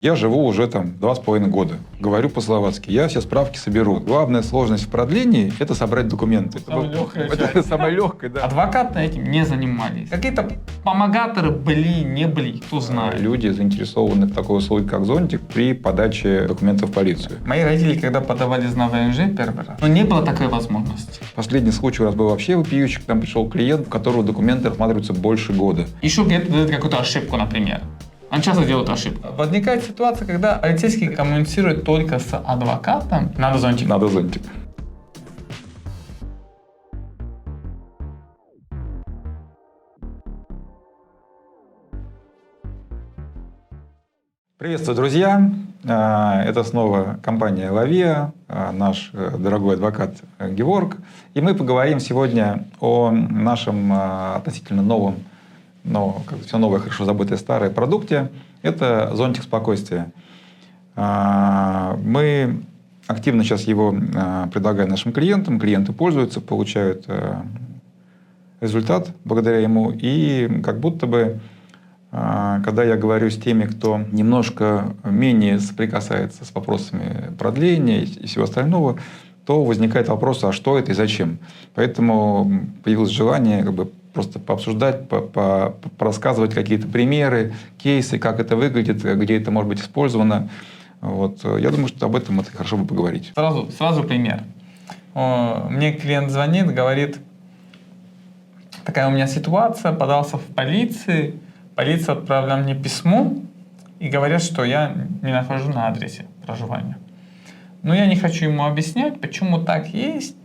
Я живу уже там 2,5 года. Говорю по-словацки. Я все справки соберу. Главная сложность в продлении – это собрать документы. Это самое легкое, да. Адвокаты этим не занимались. Какие-то помогаторы были, не были, кто знает. Люди заинтересованы в такой услуге, как зонтик, при подаче документов в полицию. Мои родители, когда подавались на ВНЖ первый раз, не было такой возможности. Последний случай у нас был вообще вопиющий. К нам пришел клиент, у которого документы рассматриваются больше года. Еще где-то дают какую-то ошибку, например. Он часто делает ошибку. Возникает ситуация, когда полицейский коммуницирует только с адвокатом. Надо зонтик. Надо зонтик. Приветствую, друзья! Это снова компания «Лавия», наш дорогой адвокат Геворг. И мы поговорим сегодня о нашем относительно новом, но как все новое, хорошо забытое старое продукте. Это зонтик спокойствия. Мы активно сейчас его предлагаем нашим клиентам. Клиенты пользуются, получают результат благодаря ему. И как будто бы, когда я говорю с теми, кто немножко менее соприкасается с вопросами продления и всего остального, то возникает вопрос, а что это и зачем? Поэтому появилось желание просто пообсуждать, порассказывать какие-то примеры, кейсы, как это выглядит, где это может быть использовано. Вот. Я думаю, что об этом это хорошо бы поговорить. Сразу пример. Мне клиент звонит, говорит, такая у меня ситуация, подался в полицию, полиция отправила мне письмо и говорят, что я не нахожусь на адресе проживания. Но я не хочу ему объяснять, почему так есть.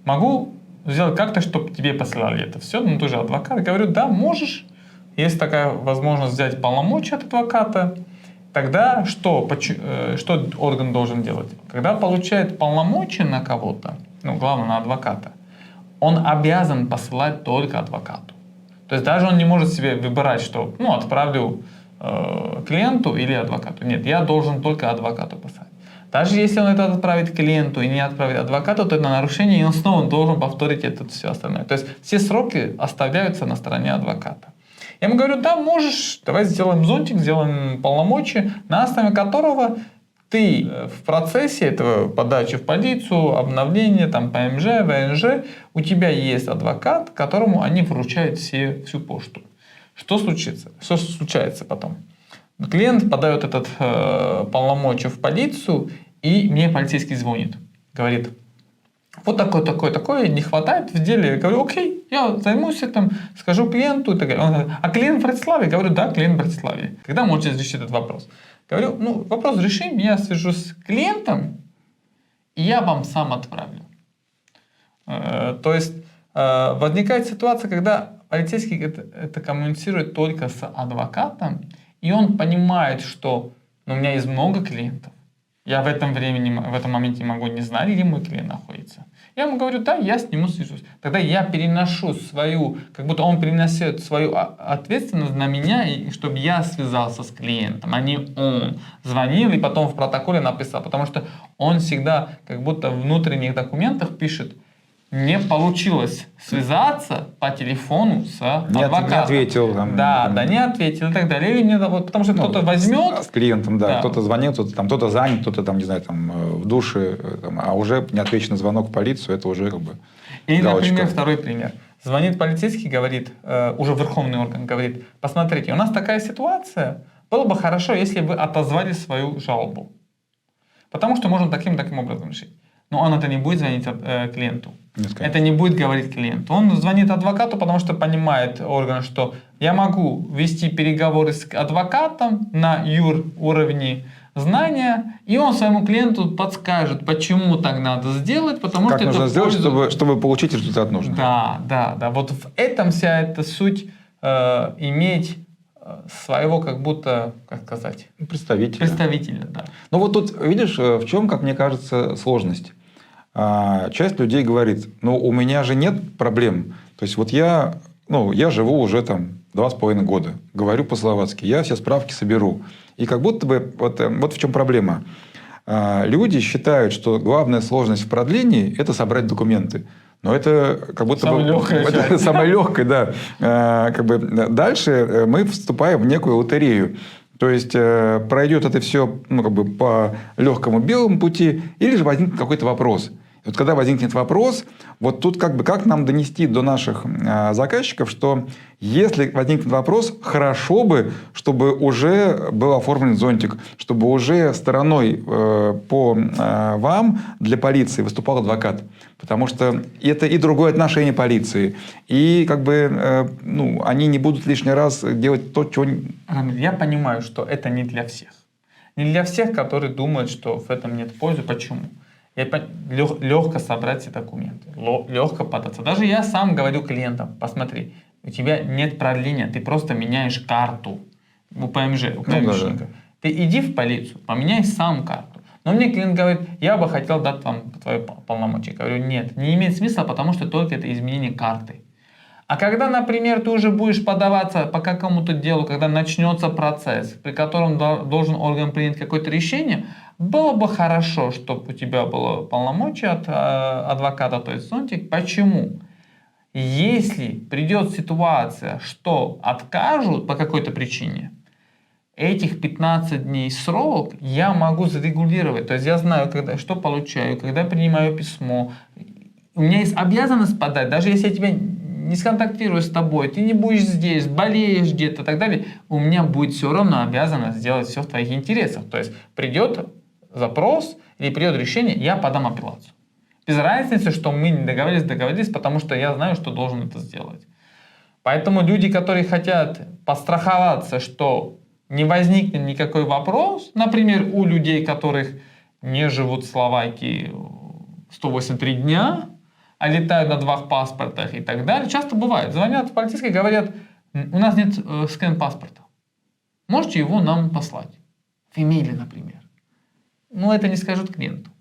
Могу сделать как-то, чтобы тебе посылали это все. Ну, ты же адвокат. Я говорю, да, можешь. Есть такая возможность взять полномочия от адвоката. Тогда что орган должен делать? Когда получает полномочия на кого-то, ну, главное, на адвоката, он обязан посылать только адвокату. То есть даже он не может себе выбирать, что, ну, отправлю клиенту или адвокату. Нет, я должен только адвокату послать. Даже если он это отправит клиенту и не отправит адвокату, то это нарушение, и он снова должен повторить это все остальное. То есть все сроки оставляются на стороне адвоката. Я ему говорю, да, можешь, давай сделаем зонтик, сделаем полномочия, на основе которого ты в процессе этого подачи в полицию, обновления, там, ПМЖ, ВНЖ, у тебя есть адвокат, которому они вручают всю пошту. Что случится? Что случается потом? Клиент подает этот полномочия в полицию, и мне полицейский звонит. Говорит, вот такое, не хватает в деле. Я говорю, окей, я займусь этим, скажу клиенту. И так далее. Он говорит, а клиент в Братиславе? Я говорю, да, клиент в Братиславе. Когда можете решить этот вопрос? Говорю, ну, вопрос решим, я свяжусь с клиентом, и я вам сам отправлю. То есть возникает ситуация, когда полицейский это коммуницирует только с адвокатом, и он понимает, что у меня есть много клиентов. Я в этом моменте могу не знать, где мой клиент находится. Я ему говорю, да, я с ним свяжусь. Тогда я переношу как будто он переносит свою ответственность на меня, и чтобы я связался с клиентом, а не он звонил и потом в протоколе написал. Потому что он всегда как будто в внутренних документах пишет, не получилось связаться по телефону с адвокатом. Не ответил. Не ответил и так далее. Или потому что кто-то возьмет. С клиентом, да. Кто-то звонил, кто-то занят, кто-то не знаю, в душе, а уже не отвеченный звонок в полицию, это уже Или, например, второй пример. Звонит полицейский, говорит, уже верховный орган говорит, посмотрите, у нас такая ситуация, было бы хорошо, если бы отозвали свою жалобу. Потому что можно таким образом решить. Но он это не будет звонить клиенту. Это не будет говорить клиенту. Он звонит адвокату, потому что понимает орган, что я могу вести переговоры с адвокатом на юруровне знания, и он своему клиенту подскажет, почему так надо сделать, потому как что нужно сделать, чтобы получить результат нужный. Да. Вот в этом вся эта суть иметь своего как будто, как сказать? Представителя, да. Ну вот тут, видишь, в чем, как мне кажется, сложность. Часть людей говорит, у меня же нет проблем. То есть вот я живу уже 2,5 года, говорю по-словацки, я все справки соберу. И как будто бы, вот в чем проблема. Люди считают, что главная сложность в продлении – это собрать документы. Но это как будто это самое легкое, да. Дальше мы вступаем в некую лотерею. То есть пройдет это все по легкому белому пути, или же возникнет какой-то вопрос. И вот когда возникнет вопрос, вот тут как нам донести до наших заказчиков, что если возникнет вопрос, хорошо бы, чтобы уже был оформлен зонтик, чтобы уже стороной по вам для полиции выступал адвокат. Потому что это и другое отношение полиции. И они не будут лишний раз делать то, чего... Я понимаю, что это не для всех. Не для всех, которые думают, что в этом нет пользы. Почему? Легко собрать все документы, легко податься. Даже я сам говорю клиентам, посмотри, у тебя нет продления, ты просто меняешь карту у ПМЖ, у ПМЖника. Ты иди в полицию, поменяй сам карту. Но мне клиент говорит, я бы хотел дать вам твои полномочия. Я говорю, нет, не имеет смысла, потому что только это изменение карты. А когда, например, ты уже будешь подаваться по какому-то делу, когда начнется процесс, при котором должен орган принять какое-то решение, было бы хорошо, чтобы у тебя было полномочия от адвоката, то есть зонтик. Почему? Если придет ситуация, что откажут по какой-то причине, этих 15 дней срок я могу зарегулировать. То есть я знаю, что получаю, когда принимаю письмо. У меня есть обязанность подать, даже если я тебя не сконтактирую с тобой, ты не будешь здесь, болеешь где-то и так далее, у меня будет все равно обязанность сделать все в твоих интересах. То есть придет запрос или придет решение, я подам апелляцию. Без разницы, что мы не договорились, потому что я знаю, что должен это сделать. Поэтому люди, которые хотят подстраховаться, что не возникнет никакой вопрос, например, у людей, которых не живут в Словакии 183 дня, а летают на 2 паспортах и так далее, часто бывает. Звонят в полицейские, говорят, у нас нет скан-паспорта. Можете его нам послать? В имейле, например. Но это не скажут клиенту.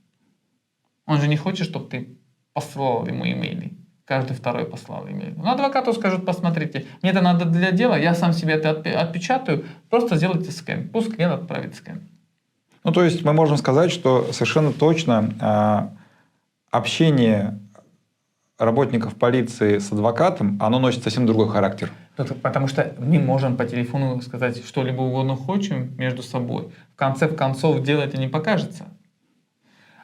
Он же не хочет, чтобы ты посылал ему имейли. Каждый второй послал имейл. Но адвокату скажут, посмотрите, мне это надо для дела, я сам себе это отпечатаю, просто сделайте скан. Пусть клиент отправит скан. Ну, то есть мы можем сказать, что совершенно точно общение работников полиции с адвокатом, оно носит совсем другой характер. Потому что мы можем по телефону сказать что-либо угодно хотим между собой. В конце концов, дело это не покажется.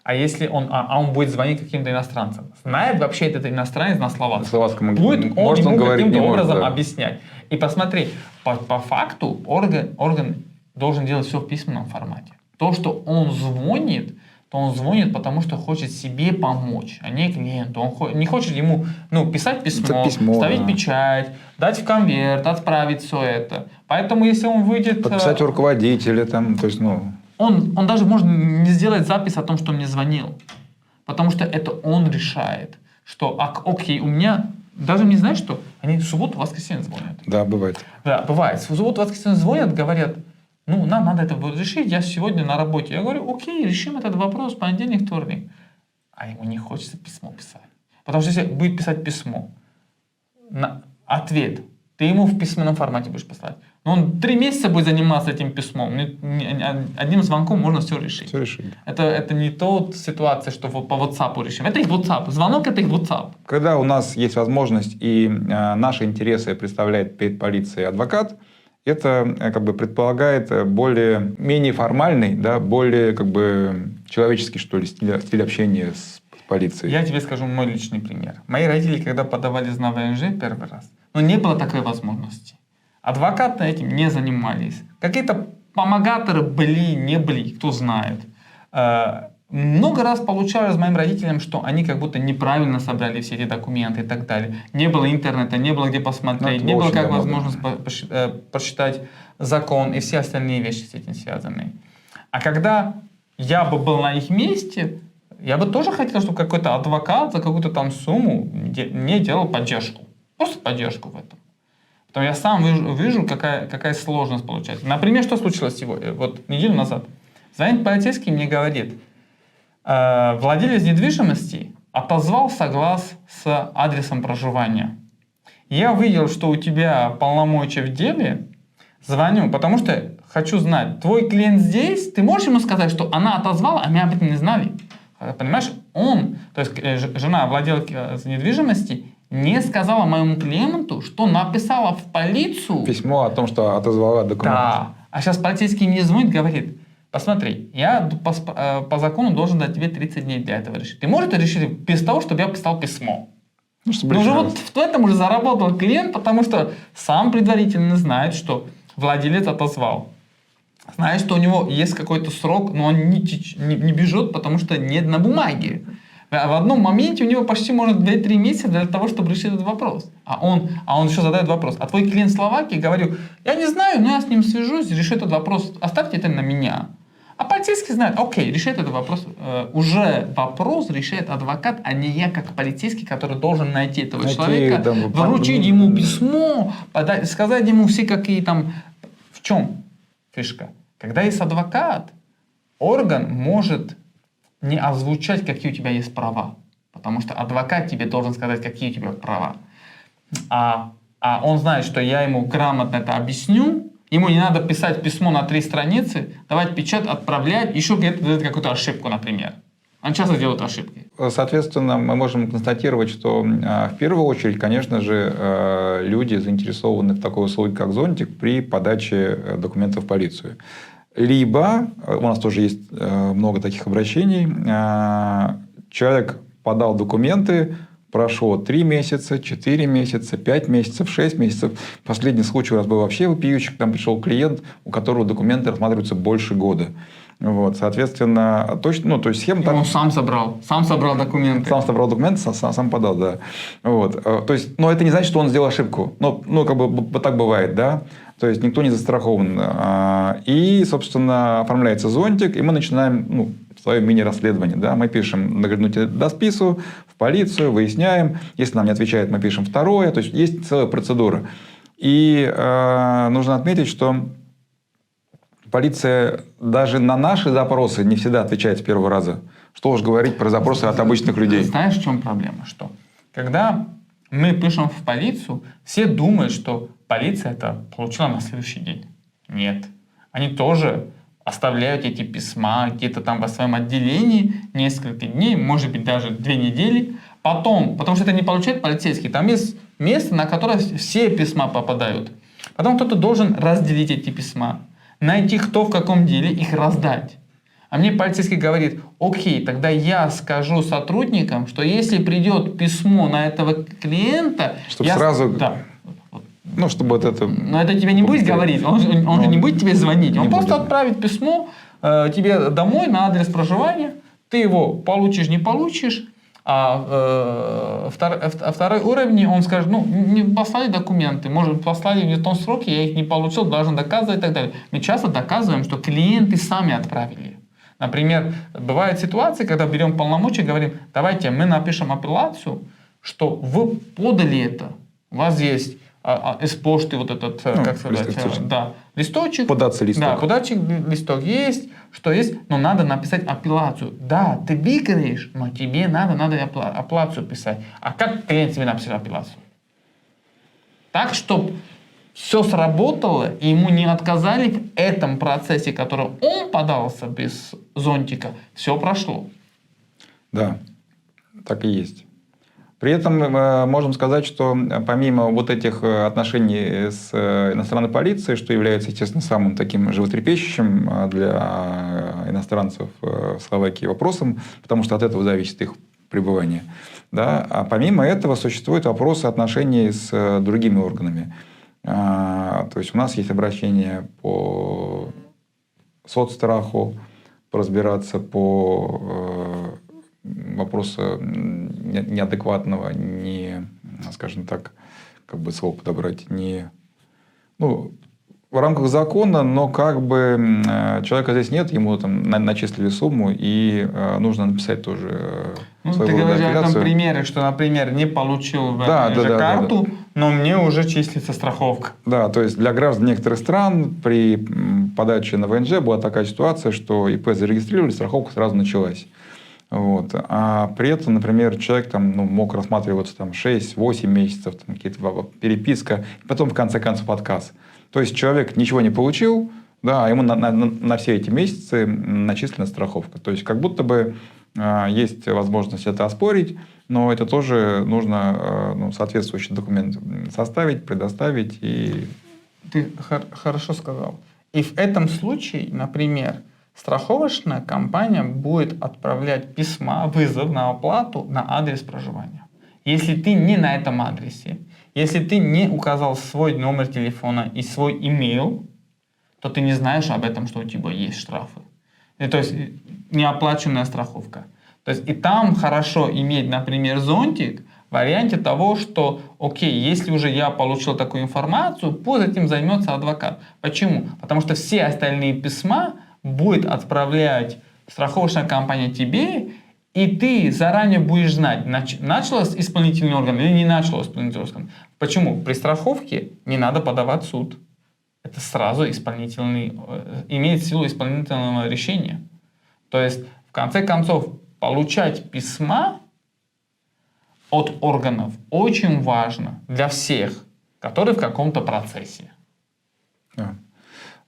А если он будет звонить каким-то иностранцам? Знает вообще этот иностранец на словацком? Будет он ему каким-то образом объяснять. И посмотри, по факту орган должен делать все в письменном формате. То, что он звонит, потому что хочет себе помочь, а не клиенту. Он не хочет ему писать письмо, ставить печать, дать в конверт, отправить все это. Поэтому если он выйдет... Подписать у руководителя, Он даже может не сделать запись о том, что мне звонил. Потому что это он решает. Что, окей, у меня... Даже не знаешь, что они в субботу, воскресенье звонят. Да, бывает. Да, бывает. В субботу, воскресенье звонят, говорят, нам надо это решить, я сегодня на работе. Я говорю, окей, решим этот вопрос, понедельник, вторник. А ему не хочется письмо писать. Потому что если будет писать письмо, ответ, ты ему в письменном формате будешь послать. Но он 3 месяца будет заниматься этим письмом. Одним звонком можно все решить. Все решить. Это не та ситуация, что по WhatsApp решим. Это их WhatsApp. Звонок — это их WhatsApp. Когда у нас есть возможность и наши интересы представляет перед полицией адвокат, это предполагает менее формальный, более человеческий, что ли, стиль общения с полицией. Я тебе скажу мой личный пример. Мои родители, когда подавались на ВНЖ первый раз, не было такой возможности. Адвокаты этим не занимались. Какие-то помогаторы были, не были, кто знает. Много раз получалось с моим родителям, что они как будто неправильно собрали все эти документы и так далее. Не было интернета, не было где посмотреть, не было как возможность прочитать закон и все остальные вещи с этим связаны. А когда я бы был на их месте, я бы тоже хотел, чтобы какой-то адвокат за какую-то там сумму мне делал поддержку. Просто поддержку в этом. Потому я сам вижу, какая сложность получается. Например, что случилось сегодня? Вот неделю назад. Звонит полицейский, мне говорит, владелец недвижимости отозвал соглас с адресом проживания. Я видел, что у тебя полномочия в деле, звоню, потому что хочу знать, твой клиент здесь, ты можешь ему сказать, что она отозвала, а мы об этом не знали? Понимаешь, то есть жена владелки недвижимости, не сказала моему клиенту, что написала в полицию. Письмо о том, что отозвала документы. Да. А сейчас полицейский мне звонит, говорит, посмотри, я по закону должен дать тебе 30 дней для этого решить. Ты можешь это решить без того, чтобы я писал письмо? Ну, чтобы Но уже лишний вот раз. в этом уже заработал клиент, потому что сам предварительно знает, что владелец отозвал. Знает, что у него есть какой-то срок, но он не бежит, потому что нет на бумаге. В одном моменте у него почти может 2-3 месяца для того, чтобы решить этот вопрос. А он еще задает вопрос. А твой клиент в Словакии, говорю, я не знаю, но я с ним свяжусь, решу этот вопрос, оставьте это на меня. А полицейский знает, окей, решает этот вопрос. Уже вопрос решает адвокат, а не я как полицейский, который должен найти этого человека, да, вручить ему письмо, сказать ему все какие там... В чем фишка? Когда есть адвокат, орган может не озвучать, какие у тебя есть права. Потому что адвокат тебе должен сказать, какие у тебя права. А он знает, что я ему грамотно это объясню, ему не надо писать письмо на 3 страницы, давать печать, отправлять, еще где-то дает какую-то ошибку, например. Он часто делает ошибки. Соответственно, мы можем констатировать, что в первую очередь, конечно же, люди заинтересованы в такой услуге, как зонтик, при подаче документов в полицию. Либо, у нас тоже есть много таких обращений, человек подал документы, прошло 3 месяца, 4 месяца, 5 месяцев, 6 месяцев. Последний случай у нас был вообще вопиющий. К нам пришел клиент, у которого документы рассматриваются больше года. Вот, соответственно, точно, то есть схема... Он сам собрал документы. Сам собрал документы, сам подал, да. Вот, то есть, но это не значит, что он сделал ошибку. Как бы так бывает, да. То есть, никто не застрахован. И, собственно, оформляется зонтик, и мы начинаем, свое мини-расследование, да. Мы пишем нагрянуть до спису, в полицию, выясняем. Если нам не отвечает, мы пишем второе. То есть, есть целая процедура. И нужно отметить, что полиция даже на наши запросы не всегда отвечает с первого раза. Что уж говорить про запросы от обычных людей. Знаешь, в чем проблема? Что когда мы пишем в полицию, все думают, что полиция это получила на следующий день. Нет. Они тоже оставляют эти письма где-то там во своем отделении несколько дней, может быть, даже 2 недели. Потом, потому что это не получает полицейский, там есть место, на которое все письма попадают. Потом кто-то должен разделить эти письма, найти, кто в каком деле, их раздать. А мне полицейский говорит, окей, тогда я скажу сотрудникам, что если придет письмо на этого клиента... Чтобы сразу... Да. Чтобы вот это... Но это тебе не будет говорить, он же не будет тебе звонить. Он просто отправит письмо тебе домой на адрес проживания, ты его получишь, не получишь. А второй уровень, он скажет, не послали документы, может, послали в том сроке, я их не получил, должен доказывать и так далее. Мы часто доказываем, что клиенты сами отправили. Например, бывают ситуации, когда берем полномочия, говорим, давайте мы напишем апелляцию, что вы подали это. У вас есть из почты вот этот, как сказать, листочек. Податься листок. Да, подачи листок есть, что есть, но надо написать апелляцию. Да, ты выиграешь, но тебе надо апелляцию писать. А как клиент тебе написал апелляцию? Так, чтобы все сработало, и ему не отказали в этом процессе, который он подался без зонтика, все прошло. Да, так и есть. При этом можем сказать, что помимо вот этих отношений с иностранной полицией, что является, естественно, самым таким животрепещущим для иностранцев в Словакии вопросом, потому что от этого зависит их пребывание. Да? А помимо этого существуют вопросы отношений с другими органами. То есть у нас есть обращение по соцстраху, поразбираться по вопроса неадекватного, скажем так, как бы слово подобрать, в рамках закона, но как бы человека здесь нет, ему там начислили сумму, и нужно написать тоже ты говоришь о этом примере, что, например, не получил карту, но мне уже числится страховка. Да, то есть для граждан некоторых стран при подаче на ВНЖ была такая ситуация, что ИП зарегистрировали, страховка сразу началась. Вот. А при этом, например, человек мог рассматриваться 6-8 месяцев, какие-то переписка, и потом в конце концов отказ. То есть человек ничего не получил, да, а ему на все эти месяцы начислена страховка. То есть как будто бы есть возможность это оспорить, но это тоже нужно соответствующий документ составить, предоставить. Ты хорошо сказал. И в этом случае, например, страховочная компания будет отправлять письма, вызов на оплату на адрес проживания. Если ты не на этом адресе, если ты не указал свой номер телефона и свой имейл, то ты не знаешь об этом, что у тебя есть штрафы. То есть неоплаченная страховка. То есть и там хорошо иметь, например, зонтик в варианте того, что, окей, если уже я получил такую информацию, пусть этим займется адвокат. Почему? Потому что все остальные письма будет отправлять страховочная компания тебе, и ты заранее будешь знать, начал исполнительный орган или не начал исполнительный орган. Почему? При страховке не надо подавать в суд. Это сразу имеет силу исполнительного решения. То есть, в конце концов, получать письма от органов очень важно для всех, которые в каком-то процессе.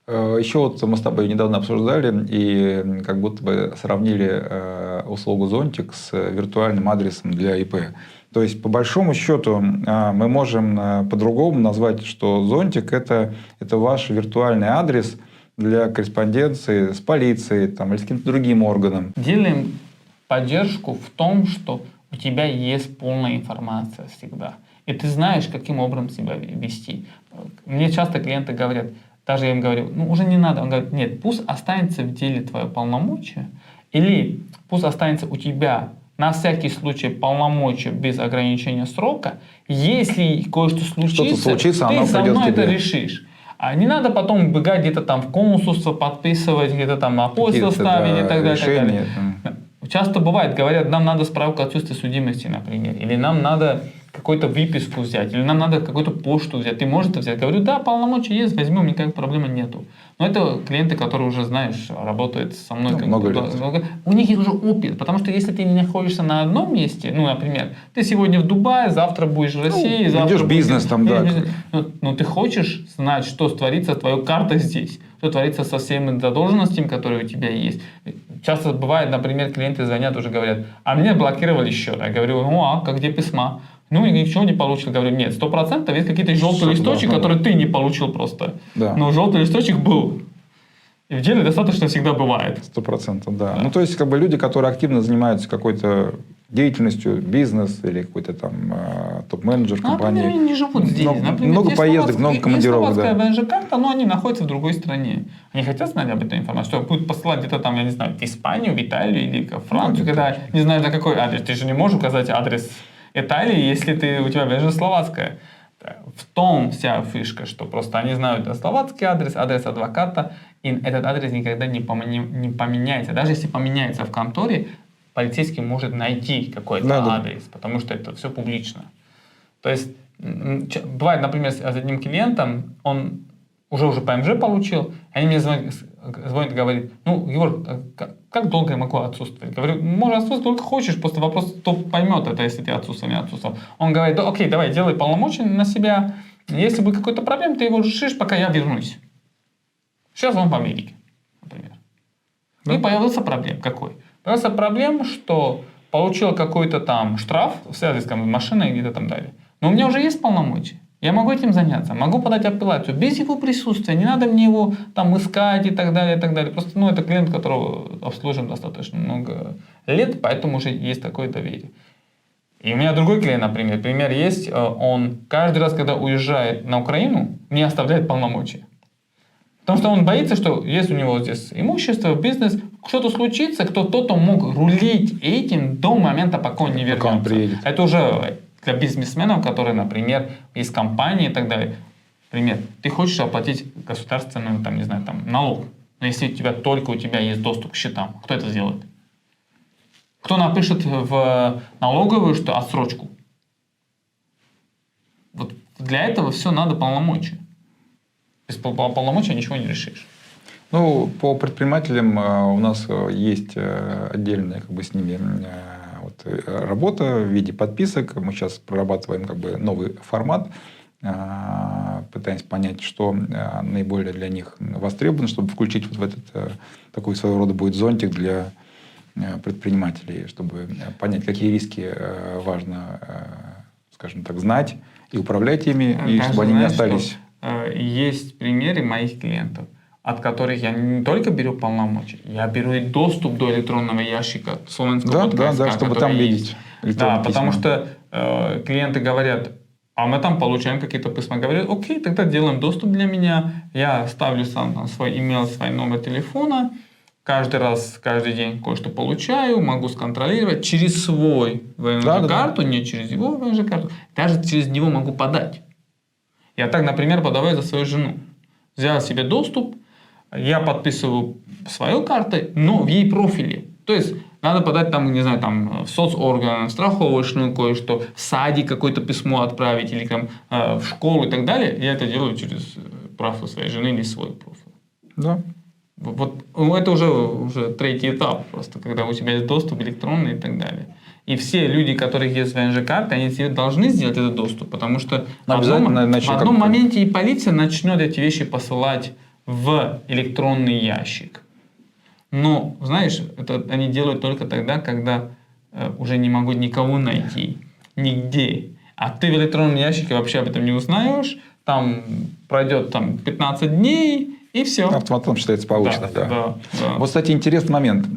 Еще вот мы с тобой недавно обсуждали и как будто бы сравнили услугу зонтик с виртуальным адресом для ИП. То есть, по большому счету, мы можем по-другому назвать, что зонтик – это ваш виртуальный адрес для корреспонденции с полицией там, или с каким-то другим органом. Делаем поддержку в том, что у тебя есть полная информация всегда. И ты знаешь, каким образом себя вести. Мне часто клиенты говорят, даже я им говорю, ну уже не надо. Он говорит, нет, пусть останется в деле твое полномочие, или пусть останется у тебя на всякий случай полномочия без ограничения срока. Если кое-что случится, ты со мной это решишь. А не надо потом бегать где-то там в консульство, подписывать, где-то там апостил ставить и так далее. Решения, Часто бывает, говорят, нам надо справку о отсутствии судимости, например, или нам надо какую-то выписку взять, или нам надо какую-то почту взять. Ты можешь это взять? Говорю, да, полномочия есть, возьмем, никакой проблемы нету. Но это клиенты, которые уже, знаешь, работают со мной. Много лет. У них есть уже опыт, потому что если ты не находишься на одном месте, ну, например, ты сегодня в Дубае, завтра будешь в России, завтра ведешь бизнес там, да. Но ты хочешь знать, что творится с твоей картой здесь, что творится со всеми задолженностями, которые у тебя есть. Часто бывает, например, клиенты звонят, уже говорят, а мне блокировали счет. Я говорю, ну а как, где письма? Ну, ничего не получил. Говорю, нет, 100% есть какие-то желтые листочки, которые ты не получил просто. Да. Но желтый листочек был. И в деле достаточно всегда бывает. 100%, да. Ну, то есть, как бы люди, которые активно занимаются какой-то деятельностью, бизнес или какой-то там топ-менеджер компании. Например, они не живут здесь. Много поездок, много командировок. Да. ВНЖ-карта, но они находятся в другой стране. Они хотят знать об этой информации, что будут посылать где-то там, я не знаю, в Испанию, в Италию или в Францию, когда не знаешь, на какой адрес. Ты же не можешь указать адрес Италии, если у тебя ВНЖ словацкая. В том вся фишка, что просто они знают словацкий адрес, адрес адвоката, и этот адрес никогда не поменяется. Даже если поменяется в конторе, полицейский может найти какой-то адрес, потому что это все публично. То есть, бывает, например, с одним клиентом, он уже ПМЖ получил, и они мне звонят и говорят, ну, Егор, как долго я могу отсутствовать? Говорю, можешь отсутствовать сколько хочешь, просто вопрос, кто поймет это, если ты отсутствовал, не отсутствовал. Он говорит, да, окей, давай, делай полномочия на себя, если будет какой-то проблем, ты его решишь, пока я вернусь. Сейчас он в Америке, например. И появился проблем. Какой? Появился проблем, что получил какой-то там штраф в связи с машиной где-то там далее. Но у меня уже есть полномочия. Я могу этим заняться, могу подать апелляцию без его присутствия, не надо мне его там искать и так далее, и так далее. Просто, это клиент, которого обслуживаем достаточно много лет, поэтому уже есть такое доверие. И у меня другой клиент, например, есть, он каждый раз, когда уезжает на Украину, не оставляет полномочия. Потому что он боится, что есть у него здесь имущество, бизнес, что-то случится, кто-то мог рулить этим до момента, пока он не вернется. Пока он приедет. Это уже для бизнесменов, которые, например, есть компании и так далее. Например, ты хочешь оплатить государственный, там, не знаю, там, налог. Но если у тебя есть доступ к счетам, кто это сделает? Кто напишет в налоговую, что отсрочку? Вот для этого все надо полномочия. Без полномочия ничего не решишь. Ну, по предпринимателям у нас есть отдельная с ними работа в виде подписок. Мы сейчас прорабатываем новый формат, пытаемся понять, что наиболее для них востребовано, чтобы включить в этот такой своего рода будет зонтик для предпринимателей, чтобы понять, какие риски важно, скажем так, знать и управлять ими, и чтобы они не остались. Есть примеры моих клиентов. от которых я не только беру полномочия, я беру и доступ до электронного ящика Словенского Да, чтобы там видеть Да, электронные потому письма. что клиенты говорят, а мы там получаем какие-то письма. Говорят, окей, тогда делаем доступ для меня. Я ставлю сам там свой имейл, свой номер телефона. Каждый раз, каждый день кое-что получаю, могу сконтролировать через свой ВНЖ-карту, не через его ВНЖ-карту. Даже через него могу подать. Я так, например, подаваю за свою жену. Взял себе доступ, я подписываю свою карту, но в ей профиле. То есть надо подать там, не знаю, там в соцорган, в страховочную кое-что, в садик какое-то письмо отправить или там в школу и так далее. Я это делаю через профиль своей жены или свой профиль. Да. Вот это уже третий этап просто, когда у тебя есть доступ электронный и так далее. И все люди, у которых есть ВНЖ-карты, они себе должны сделать этот доступ, потому что в одном моменте и полиция начнет эти вещи посылать в электронный ящик. Но, знаешь, это они делают только тогда, когда уже не могут никого найти, нигде. А ты в электронном ящике вообще об этом не узнаешь, там пройдет 15 дней, и все. Автоматом считается получено. Да. Вот, кстати, интересный момент.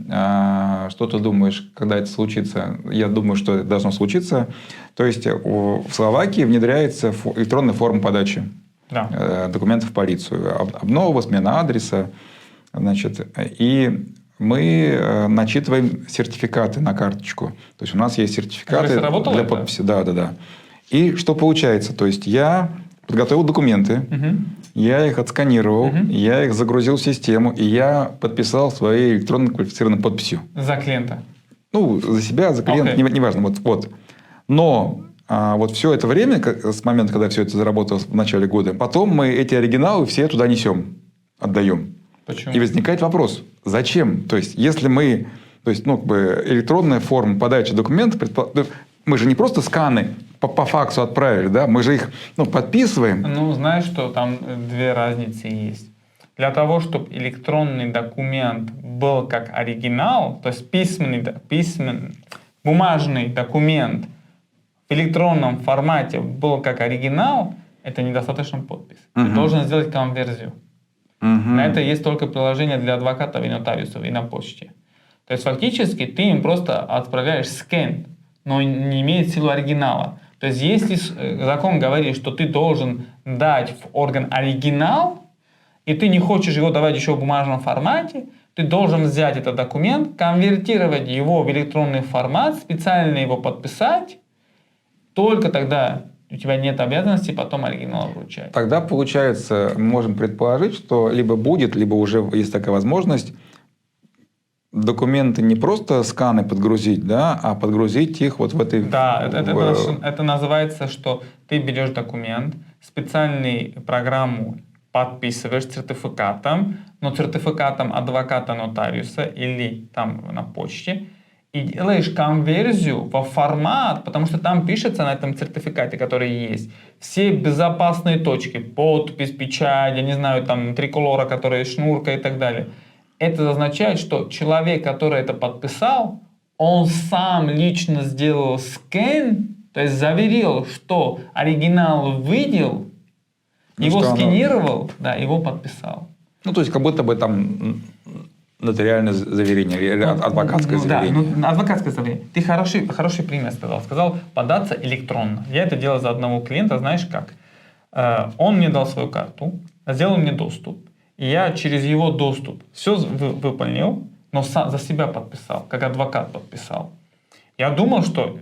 Что ты думаешь, когда это случится? Я думаю, что это должно случиться. То есть в Словакии внедряется электронная форма подачи документов в полицию. Обнова, смена адреса. Значит, и мы начитываем сертификаты на карточку. То есть у нас есть сертификаты для подписи. Да. И что получается? То есть я подготовил документы, я их отсканировал, я их загрузил в систему, и я подписал своей электронно квалифицированной подписью. За клиента? Ну, за себя, за клиента, неважно. Вот. Но вот все это время, с момента, когда все это заработало в начале года, потом мы эти оригиналы все туда несем, отдаем. Почему? И возникает вопрос, зачем? То есть, если мы... То есть, электронная форма подачи документов... Мы же не просто сканы по факсу отправили, да? Мы же их подписываем. Ну, знаешь, что там две разницы есть. Для того, чтобы электронный документ был как оригинал, то есть бумажный документ в электронном формате был как оригинал, это недостаточно подпись. Ты должен сделать конверсию. На это есть только приложение для адвокатов и нотариусов и на почте. То есть фактически ты им просто отправляешь скан, но не имеет силу оригинала. То есть если закон говорит, что ты должен дать в орган оригинал, и ты не хочешь его давать еще в бумажном формате, ты должен взять этот документ, конвертировать его в электронный формат, специально его подписать, только тогда у тебя нет обязанности потом оригинал вручать. Тогда, получается, мы можем предположить, что либо будет, либо уже есть такая возможность документы не просто сканы подгрузить, да, а подгрузить их вот в этой... Да, это называется, что ты берешь документ, специальную программу подписываешь сертификатом, но сертификатом адвоката нотариуса или там на почте, и делаешь конверсию во формат, потому что там пишется на этом сертификате, который есть, все безопасные точки, подпись, печать, я не знаю, там триколора, которая шнурка и так далее. Это означает, что человек, который это подписал, он сам лично сделал скан, то есть заверил, что оригинал видел, его сканировал, да, его подписал. Ну, то есть, как будто бы там нотариальное заверение или адвокатское заверение. Да, адвокатское заверение. Ты хороший пример сказал. Сказал податься электронно. Я это делал за одного клиента, знаешь как? Он мне дал свою карту, сделал мне доступ. И я через его доступ все выполнил, но сам за себя подписал, как адвокат подписал. Я думал, что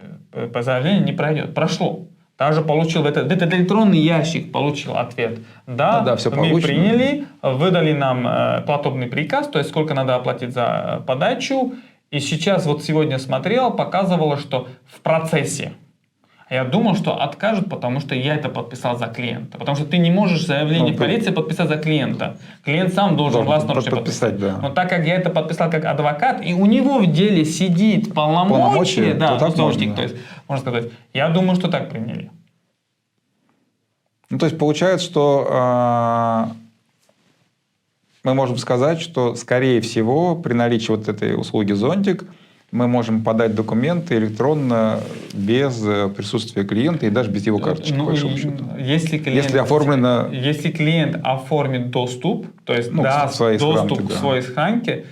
по заявлению не пройдет. Прошло. Даже получил в этот электронный ящик получил ответ. Да, все мы приняли, выдали нам платежный приказ, то есть сколько надо оплатить за подачу. И сейчас вот сегодня смотрел, показывало, что в процессе. Я думал, что откажут, потому что я это подписал за клиента. Потому что ты не можешь заявление в полиции подписать за клиента. Клиент сам должен властноручно подписать. Да. Но так как я это подписал как адвокат, и у него в деле сидит полномочия, да, то есть, можно сказать, я думаю, что так приняли. Ну, то есть получается, что мы можем сказать, что, скорее всего, при наличии вот этой услуги «Зонтик», мы можем подать документы электронно без присутствия клиента и даже без его карточки, по большому счету. Если оформлено... Если клиент оформит доступ, то есть даст доступ к своей схранке,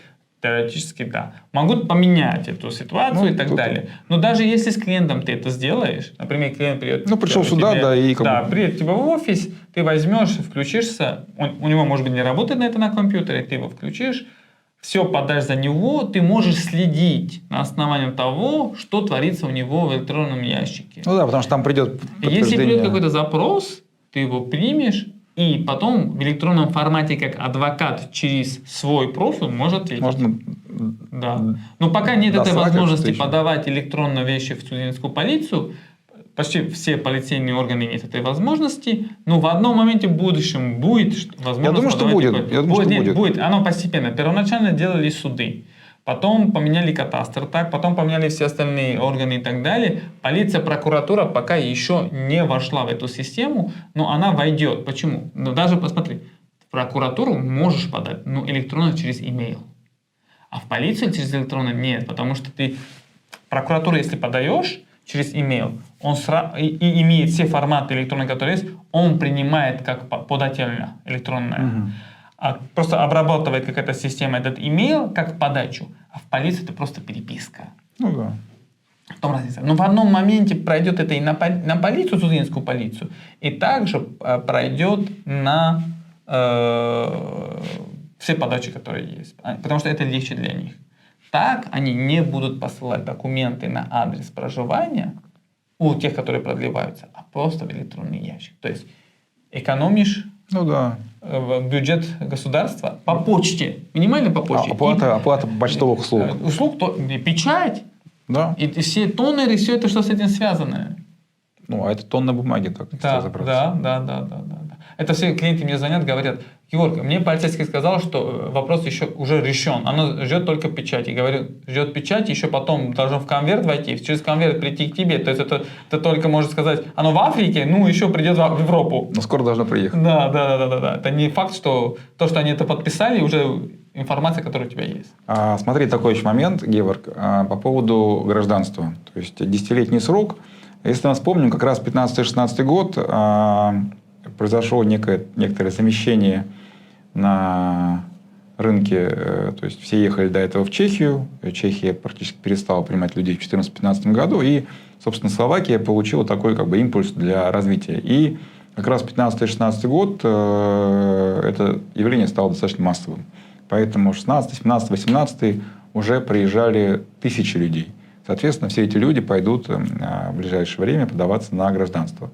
теоретически да. Могут поменять эту ситуацию и так далее. Но даже если с клиентом ты это сделаешь, например, клиент придет... пришел сюда, да, и... придет к тебе в офис, ты возьмешь, включишься, у него, может быть, не работает это на компьютере, ты его включишь, все подашь за него, ты можешь следить на основании того, что творится у него в электронном ящике. Ну да, потому что там придет подтверждение. Если придет какой-то запрос, ты его примешь, и потом в электронном формате, как адвокат, через свой профиль может ответить. Можно... Да. Но пока нет этой возможности подавать электронные вещи в студенческую полицию, почти все полицейные органы имеют этой возможности, но в одном моменте в будущем будет возможность... Я думаю, что будет. Будет. Оно постепенно. Первоначально делали суды. Потом поменяли кадастр, потом поменяли все остальные органы и так далее. Полиция, прокуратура пока еще не вошла в эту систему, но она войдет. Почему? Ну, даже посмотри, в прокуратуру можешь подать, но электронно через имейл. А в полицию через электронно нет, потому что ты прокуратуру, если подаешь через имейл, он и имеет все форматы электронные, которые есть, он принимает как подательно электронное. Просто обрабатывает какая-то система этот имейл как подачу, а в полиции это просто переписка. Ну да. В том разница. Но в одном моменте пройдет это и на полицию, студенческую полицию, и также пройдет на все подачи, которые есть. Потому что это легче для них. Так они не будут посылать документы на адрес проживания у тех, которые продлеваются, а просто в электронный ящик. То есть экономишь бюджет государства по почте. Минимально по почте. Оплата почтовых услуг. Печать. Да. И все тоннеры, все это, что с этим связано. А это тонна бумаги, так разобраться. Да. Это все клиенты мне звонят, говорят: Георг, мне полицейский сказал, что вопрос еще уже решен. Оно ждет только печати. Говорю, ждет печати, еще потом должно в конверт войти, через конверт прийти к тебе. То есть это только может сказать, оно в Африке, еще придет в Европу. Но скоро должно приехать. Да. Это не факт, что то, что они это подписали, уже информация, которая у тебя есть. Смотри, такой еще момент, Георг, по поводу гражданства. То есть 10-летний срок. Если мы вспомним, как раз 15-16 год произошло некоторое замещение на рынке. То есть все ехали до этого в Чехию. Чехия практически перестала принимать людей в 2014-2015 году. И, собственно, Словакия получила такой импульс для развития. И как раз 15-16 год это явление стало достаточно массовым. Поэтому 16, 17, 18 уже приезжали тысячи людей. Соответственно, все эти люди пойдут в ближайшее время подаваться на гражданство.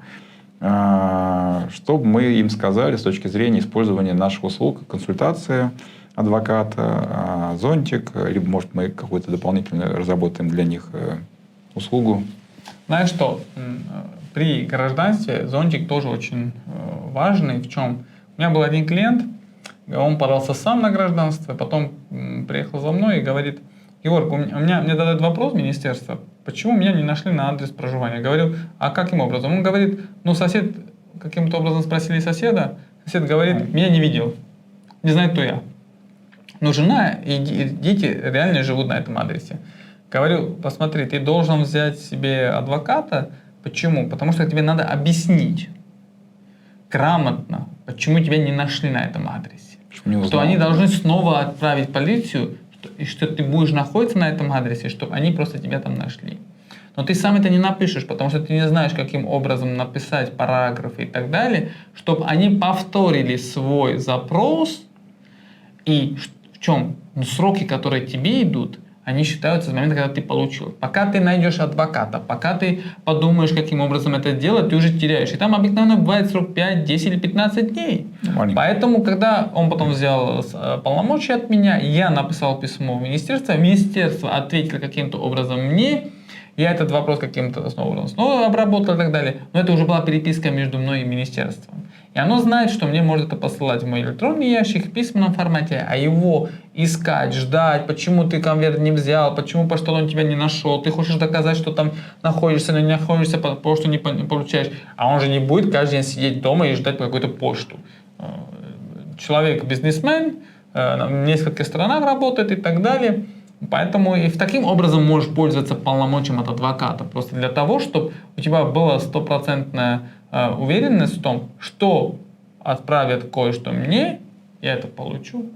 Что бы мы им сказали с точки зрения использования наших услуг, консультация адвоката, зонтик, либо, может, мы какую-то дополнительно разработаем для них услугу? Знаешь что, при гражданстве зонтик тоже очень важный. В чем? У меня был один клиент, он подался сам на гражданство, потом приехал за мной и говорит: Георг, мне задают вопрос министерство, почему меня не нашли на адрес проживания. Я говорю, а каким образом? Он говорит, сосед, каким-то образом спросили соседа, сосед говорит, меня не видел, не знает, кто я. Но жена и дети реально живут на этом адресе. Говорю, посмотри, ты должен взять себе адвоката. Почему? Потому что тебе надо объяснить грамотно, почему тебя не нашли на этом адресе. Что они должны снова отправить полицию, и что ты будешь находиться на этом адресе, чтобы они просто тебя там нашли. Но ты сам это не напишешь, потому что ты не знаешь, каким образом написать параграфы и так далее, чтобы они повторили свой запрос, и в чем сроки, которые тебе идут, они считаются с момента, когда ты получил. Пока ты найдешь адвоката, пока ты подумаешь, каким образом это делать, ты уже теряешь. И там обыкновенно бывает срок 5, 10 или 15 дней. Поэтому, когда он потом взял полномочия от меня, я написал письмо в министерство ответило каким-то образом мне, я этот вопрос каким-то образом снова обработал и так далее. Но это уже была переписка между мной и министерством. И оно знает, что мне может это посылать в мой электронный ящик в письменном формате, а его искать, ждать, почему ты конверт не взял, почему почтальон тебя не нашел, ты хочешь доказать, что там находишься, но не находишься, почту не получаешь. А он же не будет каждый день сидеть дома и ждать какую-то почту. Человек бизнесмен, в нескольких странах работает и так далее. Поэтому и таким образом можешь пользоваться полномочием от адвоката. Просто для того, чтобы у тебя была стопроцентная уверенность в том, что отправят кое-что мне, я это получу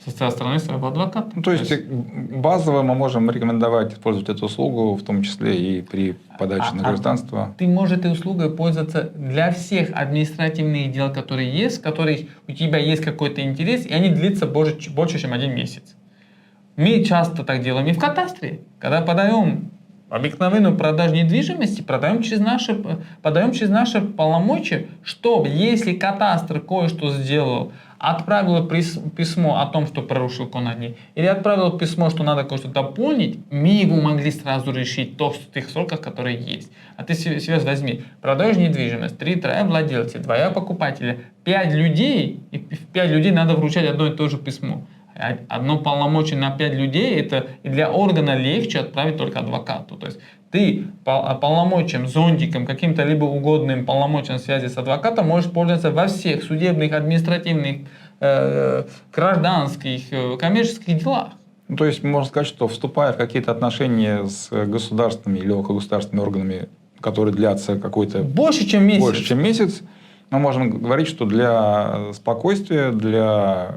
со стороны своего адвоката. Ну, то есть базово мы можем рекомендовать использовать эту услугу, в том числе и при подаче на гражданство. Ты можешь этой услугой пользоваться для всех административных дел, которые есть, в которых у тебя есть какой-то интерес, и они длятся больше, чем 1 месяц. Мы часто так делаем и в кадастре, когда подаем обыкновенную продажу недвижимости, подаем через наши полномочия, чтобы, если кадастр кое-что сделал, отправил письмо о том, что нарушил конадни, или отправил письмо, что надо кое-что дополнить, мы его могли сразу решить в тех сроках, которые есть. А ты себе возьми, продаешь недвижимость, 3 владельца, 2 покупателя, 5 людей, и 5 людей надо вручать одно и то же письмо. Одно полномочие на 5 людей, это и для органа легче отправить только адвокату. То есть ты полномочием, зонтиком, каким-то либо угодным полномочием связи с адвокатом можешь пользоваться во всех судебных, административных, гражданских, коммерческих делах. Ну, то есть можно сказать, что вступая в какие-то отношения с государственными или окологосударственными органами, которые длятся какой-то больше, чем месяц, мы можем говорить, что для спокойствия, для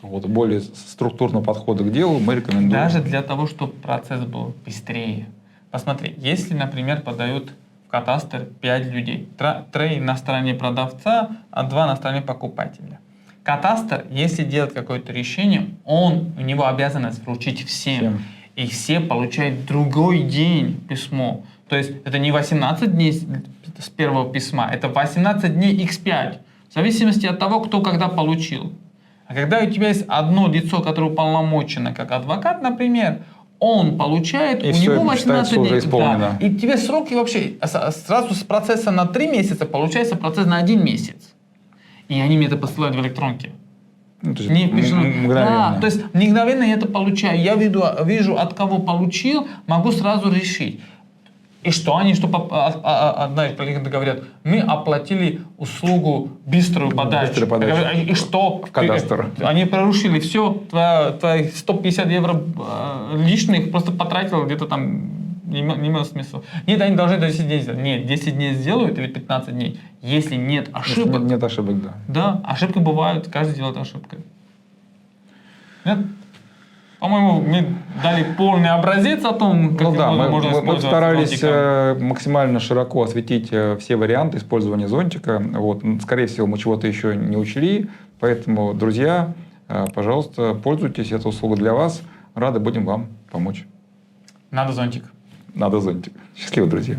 какого-то более структурного подхода к делу мы рекомендуем. Даже для того, чтобы процесс был быстрее. Посмотри, если, например, подают в кадастр 5 людей, 3 на стороне продавца, а 2 на стороне покупателя. Кадастр, если делает какое-то решение, у него обязанность вручить всем. И все получают другой день письмо. То есть это не 18 дней с первого письма, это 18 дней x5. В зависимости от того, кто когда получил. А когда у тебя есть одно лицо, которое уполномочено как адвокат, например, он получает, и у него 18 дней. Да, и тебе сроки вообще сразу с процесса на 3 месяца получается процесс на 1 месяц. И они мне это посылают в электронке. Ну, то есть мгновенно. Да, то есть мгновенно я это получаю. Я вижу, от кого получил, могу сразу решить. И что они, знаешь, говорят, мы оплатили услугу быструю подачу. И что? В кадастр. Они нарушили все, твои 150 евро лишних просто потратил, где-то там не имело смысла. Нет, они должны до 10 дней сделать. Нет, 10 дней сделают или 15 дней. Если нет ошибок. Если нет ошибок, да. Да, ошибки бывают, каждый делает ошибки. Нет? По-моему, мы дали полный образец о том, как можно использовать. Мы старались максимально широко осветить все варианты использования зонтика. Вот. Скорее всего, мы чего-то еще не учли. Поэтому, друзья, пожалуйста, пользуйтесь. Это услуга для вас. Рады будем вам помочь. Надо зонтик. Надо зонтик. Счастливо, друзья.